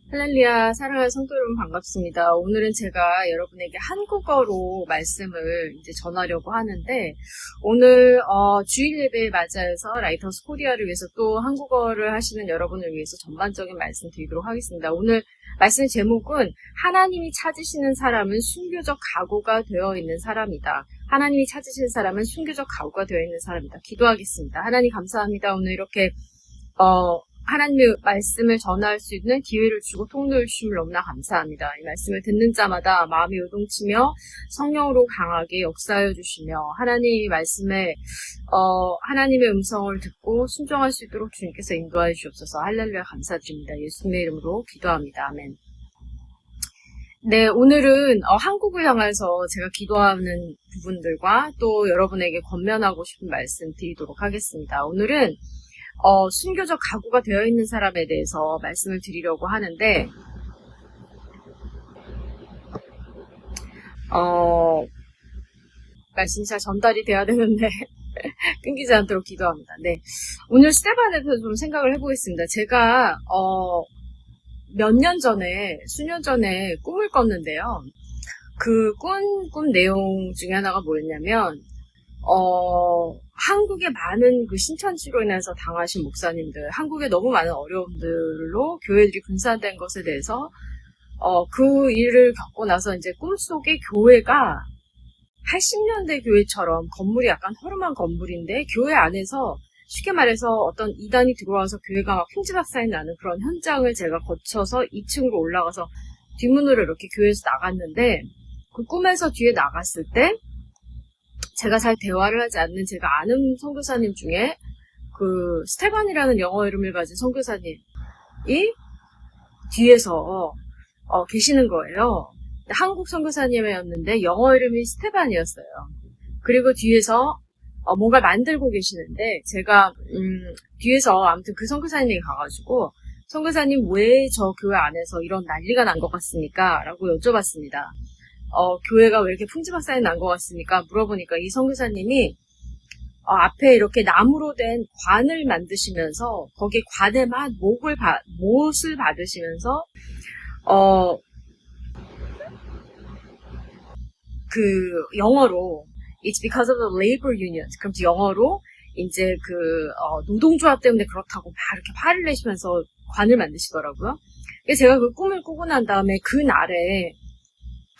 할렐루야, 사랑하는 성도 여러분 반갑습니다. 오늘은 제가 여러분에게 한국어로 말씀을 이제 전하려고 하는데, 오늘 주일 예배 맞이해서 라이터스 코리아를 위해서 또 한국어를 하시는 여러분을 위해서 전반적인 말씀 드리도록 하겠습니다. 오늘 말씀 제목은 하나님이 찾으시는 사람은 순교적 각오가 되어 있는 사람이다. 하나님이 찾으시는 사람은 순교적 각오가 되어 있는 사람이다. 기도하겠습니다. 하나님 감사합니다. 오늘 이렇게 하나님의 말씀을 전할 수 있는 기회를 주고 통로를 주심을 너무나 감사합니다. 이 말씀을 듣는 자마다 마음이 요동치며 성령으로 강하게 역사하여 주시며 하나님의 말씀에 하나님의 음성을 듣고 순종할 수 있도록 주님께서 인도하여 주옵소서. 할렐루야 감사드립니다. 예수님의 이름으로 기도합니다. 아멘. 네, 오늘은 한국을 향해서 제가 기도하는 부분들과 또 여러분에게 권면하고 싶은 말씀 드리도록 하겠습니다. 오늘은 순교적 각오가 되어 있는 사람에 대해서 말씀을 드리려고 하는데, 말씀이 잘 전달이 돼야 되는데, 끊기지 않도록 기도합니다. 네. 오늘 스테반에 대해서 좀 생각을 해보겠습니다. 제가, 수년 전에 꿈을 꿨는데요. 그 꿈 내용 중에 하나가 뭐였냐면, 한국의 많은 그 신천지로 인해서 당하신 목사님들, 한국에 너무 많은 어려움들로 교회들이 분산된 것에 대해서, 그 일을 겪고 나서 이제 꿈속에 교회가 80년대 교회처럼 건물이 약간 허름한 건물인데, 교회 안에서 쉽게 말해서 어떤 이단이 들어와서 교회가 막 풍지박산이 나는 그런 현장을 제가 거쳐서 2층으로 올라가서 뒷문으로 이렇게 교회에서 나갔는데, 그 꿈에서 뒤에 나갔을 때, 제가 잘 대화를 하지 않는 제가 아는 선교사님 중에 그 스테반이라는 영어 이름을 가진 선교사님이 뒤에서 계시는 거예요. 한국 선교사님이었는데 영어 이름이 스테반이었어요. 그리고 뒤에서 뭔가 만들고 계시는데 제가 뒤에서 아무튼 그 선교사님이 가가지고 선교사님 왜 저 교회 안에서 이런 난리가 난 것 같습니까? 라고 여쭤봤습니다. 교회가 왜 이렇게 풍지박산이 난 것 같습니까? 물어보니까 이 선교사님이 앞에 이렇게 나무로 된 관을 만드시면서 거기에 관에만 못을 받으시면서 그 영어로 It's because of the labor union. 그럼 영어로 이제 노동조합 때문에 그렇다고 막 이렇게 화를 내시면서 관을 만드시더라고요. 그래서 제가 그 꿈을 꾸고 난 다음에 그 날에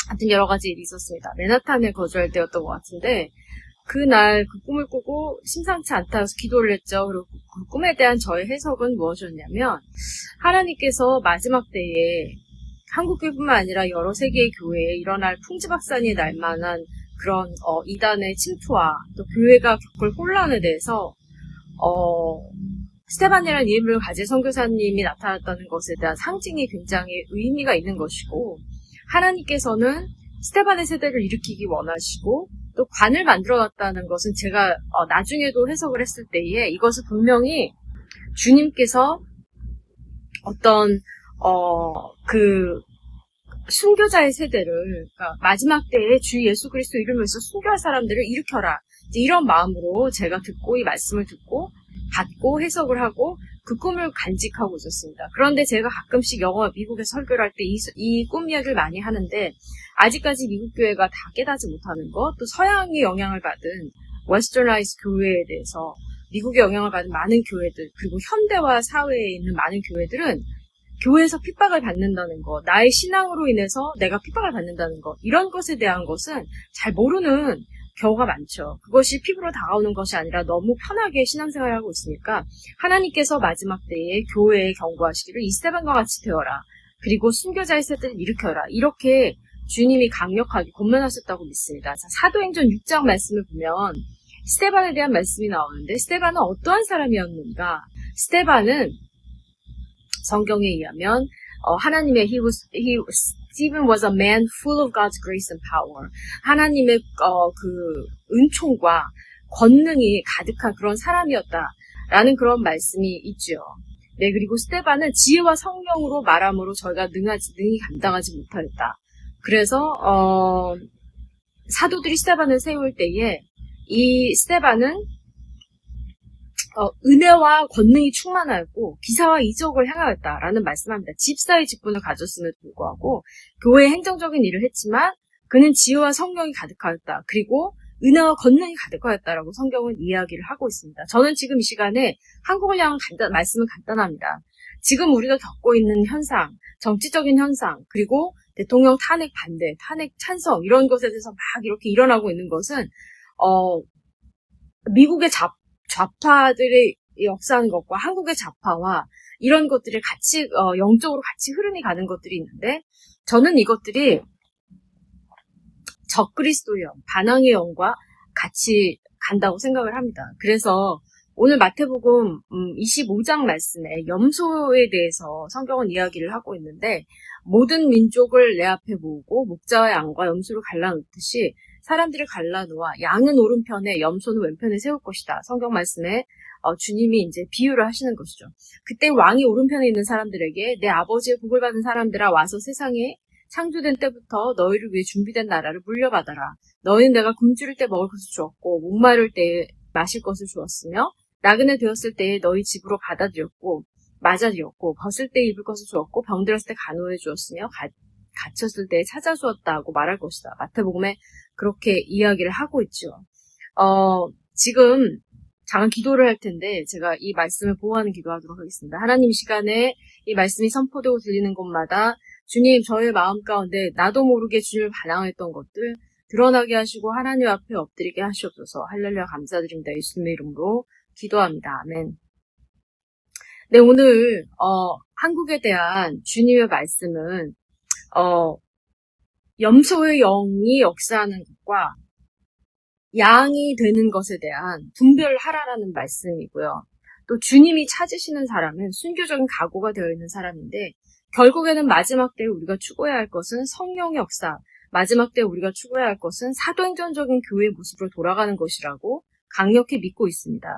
하여튼 여러 가지 일이 있었습니다. 맨하탄에 거주할 때였던 것 같은데 그날 그 꿈을 꾸고 심상치 않다 해서 기도를 했죠. 그리고 그 꿈에 대한 저의 해석은 무엇이었냐면 하나님께서 마지막 때에 한국교회뿐만 아니라 여러 세계의 교회에 일어날 풍지박산이 날 만한 그런 이단의 침투와 또 교회가 겪을 혼란에 대해서 스테반이라는 이름을 가진 선교사님이 나타났다는 것에 대한 상징이 굉장히 의미가 있는 것이고 하나님께서는 스테반의 세대를 일으키기 원하시고 또 관을 만들어놨다는 것은 제가 나중에도 해석을 했을 때에 이것은 분명히 주님께서 어떤 그 순교자의 세대를 그러니까 마지막 때에 주 예수 그리스도 이름으로서 순교할 사람들을 일으켜라 이제 이런 마음으로 제가 듣고 이 말씀을 듣고 받고 해석을 하고 그 꿈을 간직하고 있었습니다. 그런데 제가 가끔씩 미국에서 설교를 할 때 이 꿈 이야기를 많이 하는데 아직까지 미국 교회가 다 깨닫지 못하는 것, 또 서양의 영향을 받은 웨스터나이즈 교회에 대해서 미국의 영향을 받은 많은 교회들 그리고 현대화 사회에 있는 많은 교회들은 교회에서 핍박을 받는다는 것, 나의 신앙으로 인해서 내가 핍박을 받는다는 것 이런 것에 대한 것은 잘 모르는 경우가 많죠. 그것이 피부로 다가오는 것이 아니라 너무 편하게 신앙생활을 하고 있으니까 하나님께서 마지막 때에 교회에 경고하시기를 이 스테반과 같이 되어라. 그리고 순교자의 세대를 일으켜라. 이렇게 주님이 강력하게 권면하셨다고 믿습니다. 자, 사도행전 6장 말씀을 보면 스테반에 대한 말씀이 나오는데 스테반은 어떠한 사람이었는가? 스테반은 성경에 의하면 Stephen was a man full of God's grace and power. 하나님의 그 은총과 권능이 가득한 그런 사람이었다라는 그런 말씀이 있죠. 네, 그리고 스테반은 지혜와 성령으로 말함으로 저희가 능히 감당하지 못하였다. 그래서 사도들이 스테반을 세울 때에 이 스테반은 은혜와 권능이 충만하였고 기사와 이적을 행하였다라는 말씀합니다. 집사의 직분을 가졌음에도 불구하고 교회의 행정적인 일을 했지만 그는 지혜와 성령이 가득하였다. 그리고 은혜와 권능이 가득하였다라고 성경은 이야기를 하고 있습니다. 저는 지금 이 시간에 한국을 향한 말씀은 간단합니다. 지금 우리가 겪고 있는 현상, 정치적인 현상, 그리고 대통령 탄핵 반대, 탄핵 찬성 이런 것에 대해서 막 이렇게 일어나고 있는 것은 미국의 좌파들이 역사하는 것과 한국의 좌파와 이런 것들이 같이 영적으로 같이 흐름이 가는 것들이 있는데 저는 이것들이 적그리스도의 영, 반항의 영과 같이 간다고 생각을 합니다. 그래서 오늘 마태복음 25장 말씀에 염소에 대해서 성경은 이야기를 하고 있는데 모든 민족을 내 앞에 모으고 목자와 양과 염소를 갈라놓듯이 사람들을 갈라놓아 양은 오른편에 염소는 왼편에 세울 것이다. 성경 말씀에 주님이 이제 비유를 하시는 것이죠. 그때 왕이 오른편에 있는 사람들에게 내 아버지의 복을 받은 사람들아 와서 세상에 창조된 때부터 너희를 위해 준비된 나라를 물려받아라. 너희는 내가 굶주릴 때 먹을 것을 주었고 목마를 때 마실 것을 주었으며 나그네 되었을 때에 너희 집으로 받아들였고 맞아들였고 벗을 때 입을 것을 주었고 병들었을 때 간호해 주었으며 갇혔을 때 찾아주었다고 말할 것이다. 마태복음에 그렇게 이야기를 하고 있죠. 지금 잠깐 기도를 할 텐데 제가 이 말씀을 보호하는 기도하도록 하겠습니다. 하나님 시간에 이 말씀이 선포되고 들리는 곳마다 주님 저의 마음 가운데 나도 모르게 주님을 반항했던 것들 드러나게 하시고 하나님 앞에 엎드리게 하시옵소서. 할렐루야 감사드립니다. 예수님의 이름으로 기도합니다. 아멘. 네, 오늘 한국에 대한 주님의 말씀은 염소의 영이 역사하는 것과 양이 되는 것에 대한 분별을 하라라는 말씀이고요. 또 주님이 찾으시는 사람은 순교적인 각오가 되어 있는 사람인데 결국에는 마지막 때에 우리가 추구해야 할 것은 성령의 역사, 마지막 때에 우리가 추구해야 할 것은 사도행전적인 교회의 모습으로 돌아가는 것이라고 강력히 믿고 있습니다.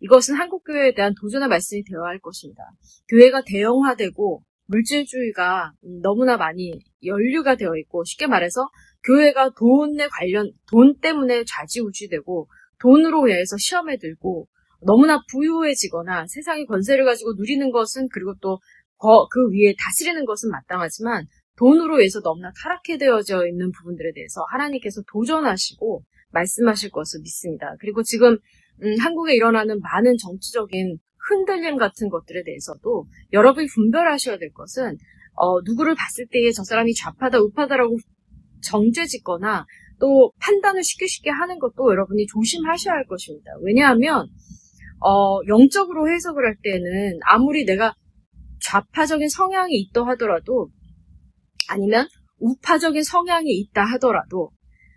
이것은 한국교회에 대한 도전의 말씀이 되어야 할 것입니다. 교회가 대형화되고 물질주의가 너무나 많이 연류가 되어 있고 쉽게 말해서 교회가 돈 때문에 좌지우지되고 돈으로 인해서 시험에 들고 너무나 부유해지거나 세상의 권세를 가지고 누리는 것은 그리고 또 그 위에 다스리는 것은 마땅하지만 돈으로 인해서 너무나 타락해 되어져 있는 부분들에 대해서 하나님께서 도전하시고 말씀하실 것을 믿습니다. 그리고 지금 한국에 일어나는 많은 정치적인 흔들림 같은 것들에 대해서도 여러분이 분별하셔야 될 것은 누구를 봤을 때에 저 사람이 좌파다 우파다라고 정죄짓거나 또 판단을 쉽게 하는 것도 여러분이 조심하셔야 할 것입니다. 왜냐하면 영적으로 해석을 할 때는 아무리 내가 좌파적인 성향이 있다 하더라도 아니면 우파적인 성향이 있다 하더라도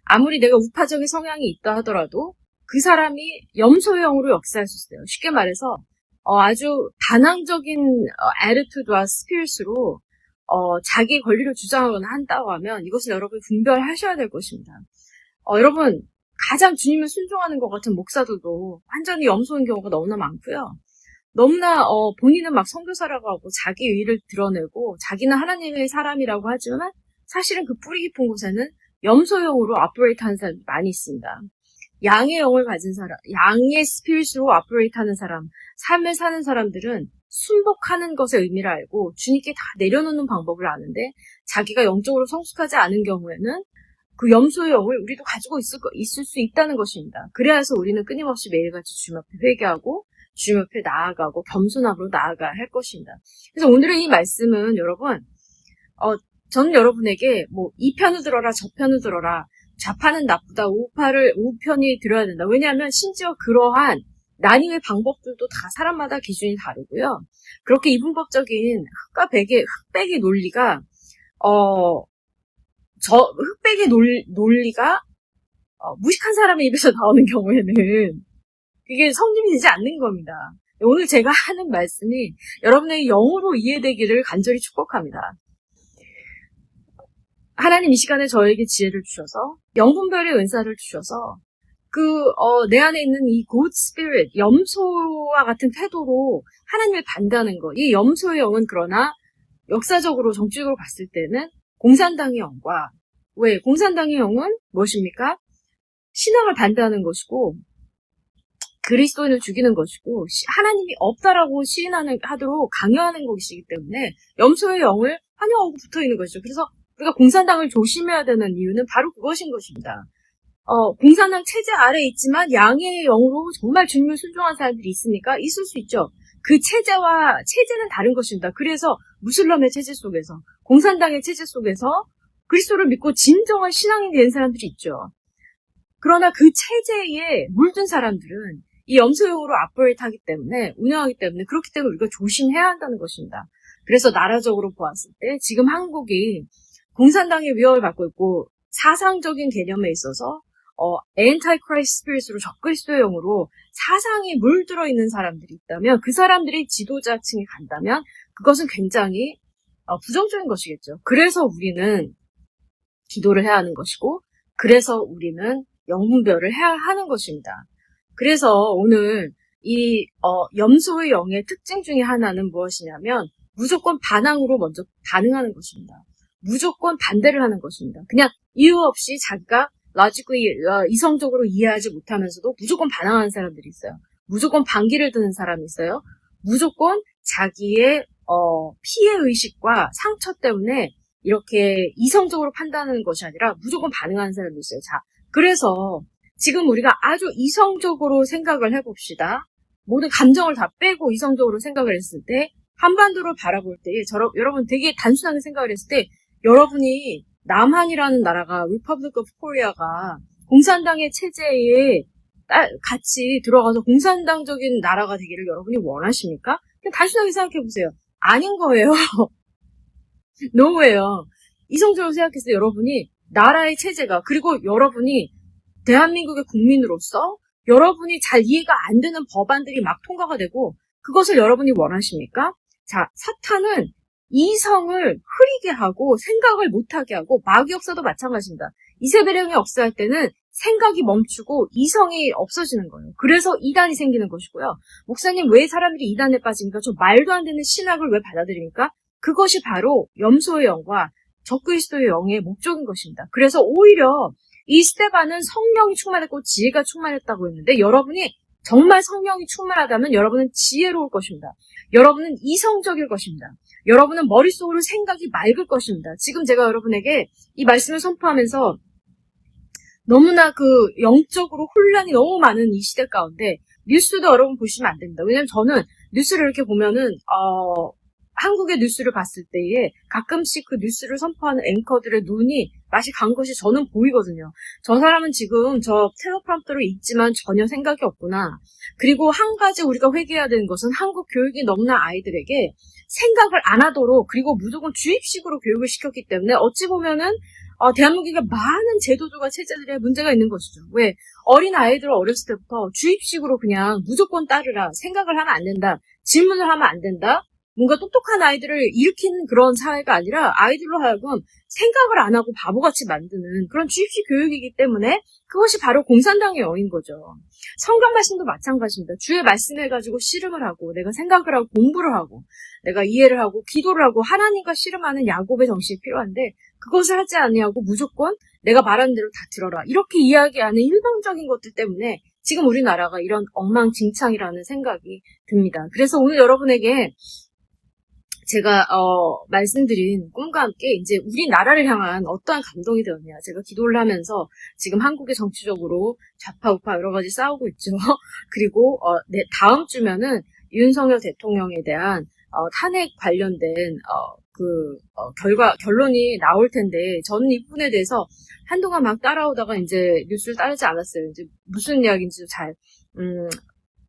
아무리 내가 우파적인 성향이 있다 하더라도 그 사람이 염소의 영으로 역사할 수 있어요. 쉽게 말해서 아주 반항적인 attitude와 스피릿으로 자기 권리를 주장하거나 한다고 하면 이것은 여러분이 분별하셔야 될 것입니다. 여러분 가장 주님을 순종하는 것 같은 목사들도 완전히 염소인 경우가 너무나 많고요. 너무나 본인은 막 선교사라고 하고 자기 의의를 드러내고 자기는 하나님의 사람이라고 하지만 사실은 그 뿌리 깊은 곳에는 염소의 영으로 오퍼레이트하는 사람이 많이 있습니다. 양의 영을 가진 사람, 양의 스피릿으로 오퍼레이트하는 사람, 삶을 사는 사람들은 순복하는 것의 의미를 알고 주님께 다 내려놓는 방법을 아는데 자기가 영적으로 성숙하지 않은 경우에는 그 염소의 영을 우리도 가지고 있을 수 있다는 것입니다. 그래서 우리는 끊임없이 매일같이 주님 앞에 회개하고 주님 앞에 나아가고 겸손함으로 나아가야 할 것입니다. 그래서 오늘의 이 말씀은 여러분, 저는 여러분에게 이 편을 들어라, 저 편을 들어라, 좌파는 나쁘다, 우편이 들어야 된다. 왜냐하면 심지어 그러한 나님의 방법들도 다 사람마다 기준이 다르고요. 그렇게 이분법적인 흑과 흑백의 논리가, 흑백의 논리가, 무식한 사람의 입에서 나오는 경우에는 그게 성립이 되지 않는 겁니다. 오늘 제가 하는 말씀이 여러분의 영으로 이해되기를 간절히 축복합니다. 하나님 이 시간에 저에게 지혜를 주셔서 영분별의 은사를 주셔서 내 안에 있는 이 good spirit, 염소와 같은 태도로 하나님을 반다는 것. 이 염소의 영은 그러나 역사적으로 정치적으로 봤을 때는 공산당의 영과 왜? 공산당의 영은 무엇입니까? 신앙을 반대하는 것이고 그리스도인을 죽이는 것이고 하나님이 없다라고 하도록 강요하는 것이기 때문에 염소의 영을 환영하고 붙어있는 것이죠. 그래서 우리가 공산당을 조심해야 되는 이유는 바로 그것인 것입니다. 공산당 체제 아래에 있지만 양의 영으로 정말 주님을 순종한 사람들이 있으니까 있을 수 있죠. 그 체제는 다른 것입니다. 그래서 무슬럼의 체제 속에서, 공산당의 체제 속에서 그리스도를 믿고 진정한 신앙이 된 사람들이 있죠. 그러나 그 체제에 물든 사람들은 이 염소용으로 앞벌을 타기 때문에, 운영하기 때문에, 그렇기 때문에 우리가 조심해야 한다는 것입니다. 그래서 나라적으로 보았을 때 지금 한국이 공산당의 위협을 받고 있고 사상적인 개념에 있어서 엔타이크라이스트 스피릿으로 적그리스도의 영으로 사상이 물들어 있는 사람들이 있다면, 그 사람들이 지도자층에 간다면 그것은 굉장히 부정적인 것이겠죠. 그래서 우리는 기도를 해야 하는 것이고, 그래서 우리는 영분별을 해야 하는 것입니다. 그래서 오늘 이 염소의 영의 특징 중에 하나는 무엇이냐면 무조건 반항으로 먼저 반응하는 것입니다. 무조건 반대를 하는 것입니다. 그냥 이유 없이 자기가 이성적으로 이해하지 못하면서도 무조건 반항하는 사람들이 있어요. 무조건 반기를 드는 사람이 있어요. 무조건 자기의 피해의식과 상처 때문에 이렇게 이성적으로 판단하는 것이 아니라 무조건 반응하는 사람이 있어요. 자, 그래서 지금 우리가 아주 이성적으로 생각을 해봅시다. 모든 감정을 다 빼고 이성적으로 생각을 했을 때, 한반도를 바라볼 때에 여러분 되게 단순하게 생각을 했을 때, 여러분이 남한이라는 나라가, 리퍼블릭 오브 코리아가 공산당의 체제에 같이 들어가서 공산당적인 나라가 되기를 여러분이 원하십니까? 그냥 단순하게 생각해보세요. 아닌 거예요. 노예요. 이성적으로 생각했을 때 여러분이 나라의 체제가, 그리고 여러분이 대한민국의 국민으로서 여러분이 잘 이해가 안 되는 법안들이 막 통과가 되고, 그것을 여러분이 원하십니까? 자, 사탄은 이성을 흐리게 하고 생각을 못하게 하고, 마귀 역사도 마찬가지입니다. 이세벨령이 역사할 때는 생각이 멈추고 이성이 없어지는 거예요. 그래서 이단이 생기는 것이고요. 목사님, 왜 사람들이 이단에 빠집니까? 저 말도 안 되는 신학을 왜 받아들입니까? 그것이 바로 염소의 영과 적그리스도의 영의 목적인 것입니다. 그래서 오히려 이 스데반은 성령이 충만했고 지혜가 충만했다고 했는데, 여러분이 정말 성령이 충만하다면 여러분은 지혜로울 것입니다. 여러분은 이성적일 것입니다. 여러분은 머릿속으로 생각이 맑을 것입니다. 지금 제가 여러분에게 이 말씀을 선포하면서 너무나 영적으로 혼란이 너무 많은 이 시대 가운데 뉴스도 여러분 보시면 안 됩니다. 왜냐면 저는 뉴스를 이렇게 보면은 한국의 뉴스를 봤을 때에 가끔씩 그 뉴스를 선포하는 앵커들의 눈이 맛이 간 것이 저는 보이거든요. 저 사람은 지금 저 텔레프롬프터를 읽지만 전혀 생각이 없구나. 그리고 한 가지 우리가 회개해야 되는 것은 한국 교육이 너무나 아이들에게 생각을 안 하도록, 그리고 무조건 주입식으로 교육을 시켰기 때문에 어찌 보면은 대한민국에 많은 제도들과 체제들의 문제가 있는 것이죠. 왜? 어린 아이들을 어렸을 때부터 주입식으로 그냥 무조건 따르라, 생각을 하면 안 된다, 질문을 하면 안 된다, 뭔가 똑똑한 아이들을 일으키는 그런 사회가 아니라 아이들로 하여금 생각을 안 하고 바보같이 만드는 그런 주입식 교육이기 때문에 그것이 바로 공산당의 영인 거죠. 성경 말씀도 마찬가지입니다. 주의 말씀해가지고 씨름을 하고, 내가 생각을 하고 공부를 하고, 내가 이해를 하고 기도를 하고 하나님과 씨름하는 야곱의 정신이 필요한데, 그것을 하지 아니하고 무조건 내가 말하는 대로 다 들어라, 이렇게 이야기하는 일방적인 것들 때문에 지금 우리나라가 이런 엉망진창이라는 생각이 듭니다. 그래서 오늘 여러분에게 제가 말씀드린 꿈과 함께 이제 우리나라를 향한 어떠한 감동이 되었냐, 제가 기도를 하면서 지금 한국의 정치적으로 좌파 우파 여러 가지 싸우고 있죠. 그리고 다음 주면은 윤석열 대통령에 대한 탄핵 관련된 결론이 나올 텐데, 저는 이 부분에 대해서 한동안 막 따라오다가 이제 뉴스를 따르지 않았어요. 이제 무슨 이야기인지 잘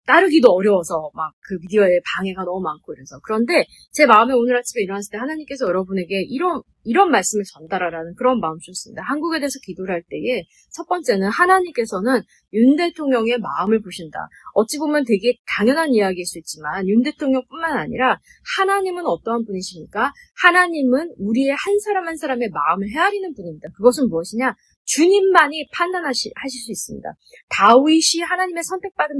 따르기도 어려워서 막 그 미디어에 방해가 너무 많고 이래서. 그런데 제 마음에 오늘 아침에 일어났을 때 하나님께서 여러분에게 이런 말씀을 전달하라는 그런 마음 주셨습니다. 한국에 대해서 기도를 할 때에 첫 번째는 하나님께서는 윤 대통령의 마음을 보신다. 어찌 보면 되게 당연한 이야기일 수 있지만 윤 대통령뿐만 아니라 하나님은 어떠한 분이십니까? 하나님은 우리의 한 사람 한 사람의 마음을 헤아리는 분입니다. 그것은 무엇이냐? 주님만이 판단하실 수 있습니다. 다윗이 하나님의 선택받은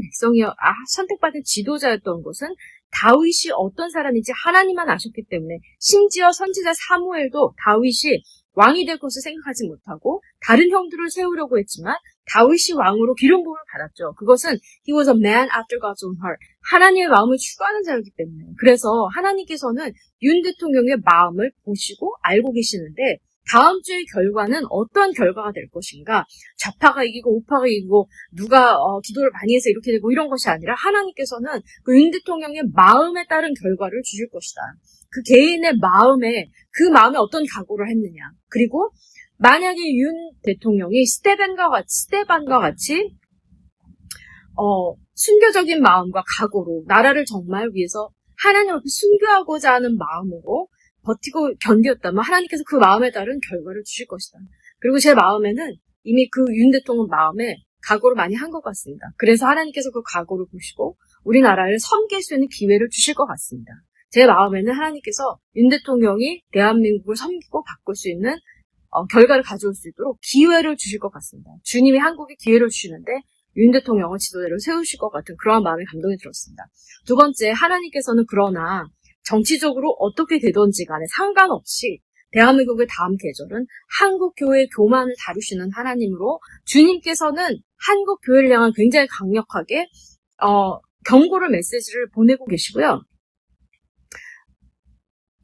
지도자였던 것은 다윗이 어떤 사람인지 하나님만 아셨기 때문에 심지어 선지자 사무엘도 다윗이 왕이 될 것을 생각하지 못하고 다른 형들을 세우려고 했지만 다윗이 왕으로 기름 부음을 받았죠. 그것은 he was a man after God's own heart. 하나님의 마음을 추구하는 자였기 때문에. 그래서 하나님께서는 윤 대통령의 마음을 보시고 알고 계시는데 다음 주의 결과는 어떠한 결과가 될 것인가? 좌파가 이기고 우파가 이기고 누가 기도를 많이 해서 이렇게 되고 이런 것이 아니라 하나님께서는 그 윤 대통령의 마음에 따른 결과를 주실 것이다. 그 개인의 마음에 그 마음에 어떤 각오를 했느냐. 그리고 만약에 윤 대통령이 스테반과 같이 순교적인 마음과 각오로 나라를 정말 위해서 하나님 앞에 순교하고자 하는 마음으로 버티고 견뎠다면 하나님께서 그 마음에 따른 결과를 주실 것이다. 그리고 제 마음에는 이미 그 윤 대통령 마음에 각오를 많이 한 것 같습니다. 그래서 하나님께서 그 각오를 보시고 우리나라를 섬길 수 있는 기회를 주실 것 같습니다. 제 마음에는 하나님께서 윤 대통령이 대한민국을 섬기고 바꿀 수 있는 결과를 가져올 수 있도록 기회를 주실 것 같습니다. 주님이 한국에 기회를 주시는데 윤 대통령을 지도자로 세우실 것 같은 그러한 마음의 감동이 들었습니다. 두 번째, 하나님께서는 그러나 정치적으로 어떻게 되든지 간에 상관없이 대한민국의 다음 계절은 한국교회의 교만을 다루시는 하나님으로 주님께서는 한국교회를 향한 굉장히 강력하게 경고를 메시지를 보내고 계시고요.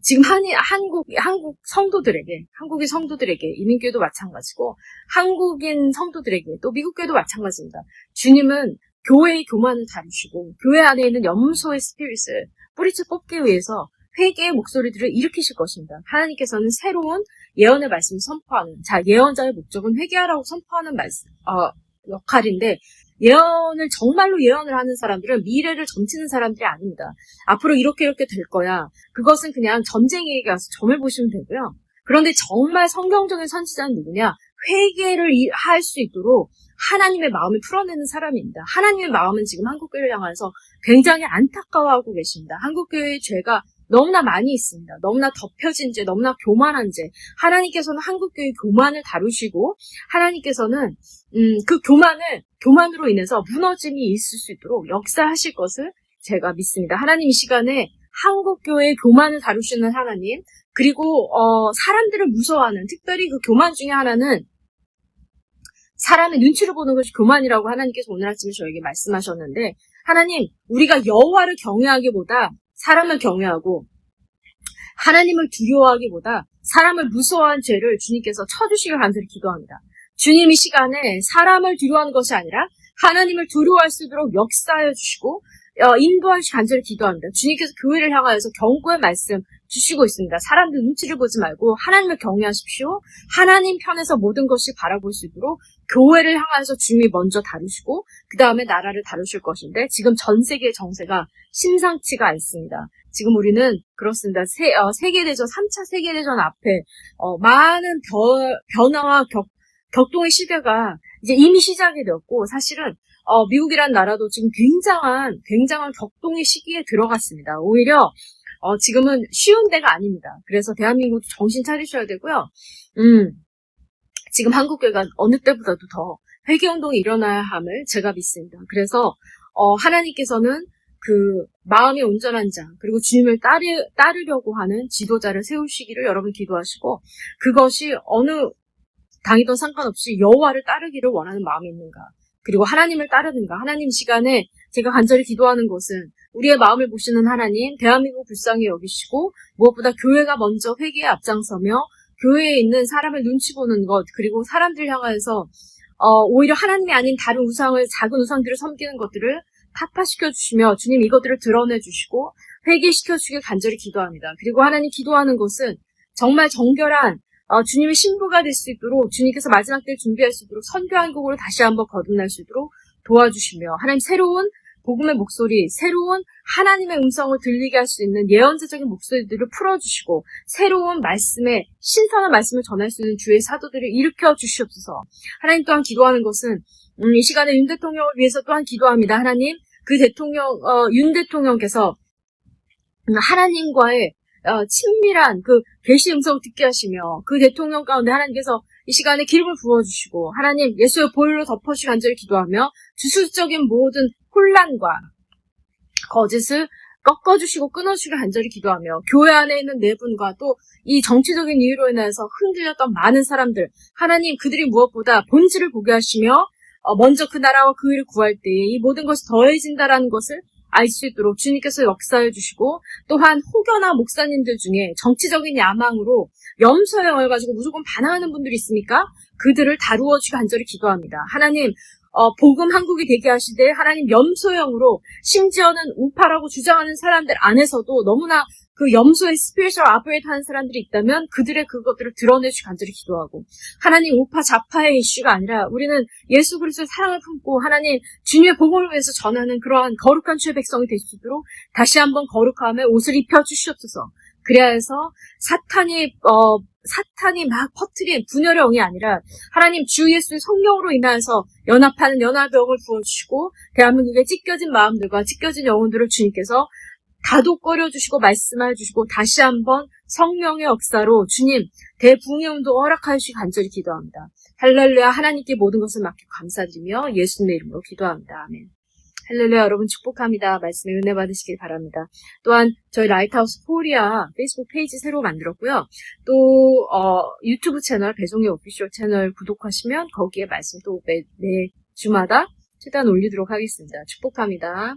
지금 한국 성도들에게, 한국의 성도들에게, 이민교회도 마찬가지고, 한국인 성도들에게, 또 미국교회도 마찬가지입니다. 주님은 교회의 교만을 다루시고, 교회 안에 있는 염소의 스피릿을 뿌리째 뽑기 위해서 회개의 목소리들을 일으키실 것입니다. 하나님께서는 새로운 예언의 말씀을 선포하는, 예언자의 목적은 회개하라고 선포하는 역할인데, 정말로 예언을 하는 사람들은 미래를 점치는 사람들이 아닙니다. 앞으로 이렇게 될 거야. 그것은 그냥 점쟁이에게 가서 점을 보시면 되고요. 그런데 정말 성경적인 선지자는 누구냐? 회개를 할 수 있도록 하나님의 마음을 풀어내는 사람입니다. 하나님의 마음은 지금 한국교회를 향해서 굉장히 안타까워하고 계십니다. 한국교회의 죄가 너무나 많이 있습니다. 너무나 덮여진 죄, 너무나 교만한 죄. 하나님께서는 한국교회의 교만을 다루시고 하나님께서는 그 교만으로 인해서 무너짐이 있을 수 있도록 역사하실 것을 제가 믿습니다. 하나님 이 시간에 한국교회의 교만을 다루시는 하나님, 그리고 사람들을 무서워하는, 특별히 그 교만 중에 하나는 사람의 눈치를 보는 것이 교만이라고 하나님께서 오늘 아침에 저에게 말씀하셨는데, 하나님, 우리가 여호와를 경외하기보다 사람을 경외하고 하나님을 두려워하기보다 사람을 무서워한 죄를 주님께서 쳐주시길 간절히 기도합니다. 주님 이 시간에 사람을 두려워하는 것이 아니라 하나님을 두려워할 수 있도록 역사하여 주시고 인도하시 간절히 기도합니다. 주님께서 교회를 향하여서 경고의 말씀 주시고 있습니다. 사람들 눈치를 보지 말고 하나님을 경외하십시오. 하나님 편에서 모든 것이 바라볼 수 있도록 교회를 향하여서 주님이 먼저 다루시고 그 다음에 나라를 다루실 것인데 지금 전 세계의 정세가 심상치가 않습니다. 지금 우리는 그렇습니다. 세계대전, 3차 세계대전 앞에 많은 변화와 격동의 시대가 이제 이미 시작이 되었고 사실은 미국이란 나라도 지금 굉장한 격동의 시기에 들어갔습니다. 오히려 지금은 쉬운 데가 아닙니다. 그래서 대한민국도 정신 차리셔야 되고요. 지금 한국교회가 어느 때보다도 더 회개운동이 일어나야 함을 제가 믿습니다. 그래서 하나님께서는 그 마음이 온전한 자 그리고 주님을 따르려고 하는 지도자를 세우시기를 여러분 기도하시고 그것이 어느 당이든 상관없이 여호와를 따르기를 원하는 마음이 있는가 그리고 하나님을 따르는가. 하나님 시간에 제가 간절히 기도하는 것은 우리의 마음을 보시는 하나님, 대한민국 불쌍히 여기시고 무엇보다 교회가 먼저 회개에 앞장서며 교회에 있는 사람을 눈치 보는 것 그리고 사람들 향해서 오히려 하나님이 아닌 다른 작은 우상들을 섬기는 것들을 타파시켜 주시며 주님 이것들을 드러내 주시고 회개시켜 주길 간절히 기도합니다. 그리고 하나님 기도하는 것은 정말 정결한 주님의 신부가 될 수 있도록 주님께서 마지막 때를 준비할 수 있도록 선교한국으로 다시 한번 거듭날 수 있도록 도와주시며 하나님 새로운 복음의 목소리, 새로운 하나님의 음성을 들리게 할 수 있는 예언자적인 목소리들을 풀어주시고 새로운 말씀에 신선한 말씀을 전할 수 있는 주의 사도들을 일으켜 주시옵소서. 하나님 또한 기도하는 것은 이 시간에 윤 대통령을 위해서 또한 기도합니다. 하나님 그 윤 대통령께서 하나님과의 친밀한 그 계시 음성을 듣게 하시며 그 대통령 가운데 하나님께서 이 시간에 기름을 부어주시고 하나님 예수의 보혈로 덮어주시 간절히 기도하며 주술적인 모든 혼란과 거짓을 꺾어주시고 끊어주시길 간절히 기도하며 교회 안에 있는 네 분과 또 이 정치적인 이유로 인해서 흔들렸던 많은 사람들, 하나님 그들이 무엇보다 본질을 보게 하시며 먼저 그 나라와 그 일을 구할 때에 이 모든 것이 더해진다라는 것을 알 수 있도록 주님께서 역사해 주시고, 또한 혹여나 목사님들 중에 정치적인 야망으로 염소형을 가지고 무조건 반항하는 분들이 있습니까? 그들을 다루어 주시기 간절히 기도합니다. 하나님, 복음 한국이 되게 하시되 하나님 염소형으로, 심지어는 우파라고 주장하는 사람들 안에서도 너무나 그 염소의 스피리추얼 아프레이트 하는 사람들이 있다면 그들의 그것들을 드러내주시 간절히 기도하고, 하나님 우파 좌파의 이슈가 아니라 우리는 예수 그리스도의 사랑을 품고 하나님 주님의 복음을 위해서 전하는 그러한 거룩한 주의 백성이 될 수 있도록 다시 한번 거룩함의 옷을 입혀주시옵소서. 그래야 해서 사탄이 막 퍼뜨린 분열의 영이 아니라 하나님 주 예수의 성령으로 인하여서 연합하는 연합의 영을 부어주시고, 대한민국의 찢겨진 마음들과 찢겨진 영혼들을 주님께서 다독거려 주시고 말씀해 주시고, 다시 한번 성령의 역사로 주님 대붕의 운동 허락하여 주시기 간절히 기도합니다. 할렐루야. 하나님께 모든 것을 맡기고 감사드리며 예수님의 이름으로 기도합니다. 아멘. 할렐루야. 여러분 축복합니다. 말씀에 은혜 받으시길 바랍니다. 또한 저희 라이트하우스 코리아 페이스북 페이지 새로 만들었고요. 또 유튜브 채널 배송의 오피셜 채널 구독하시면 거기에 말씀 또 매 주마다 최대한 올리도록 하겠습니다. 축복합니다.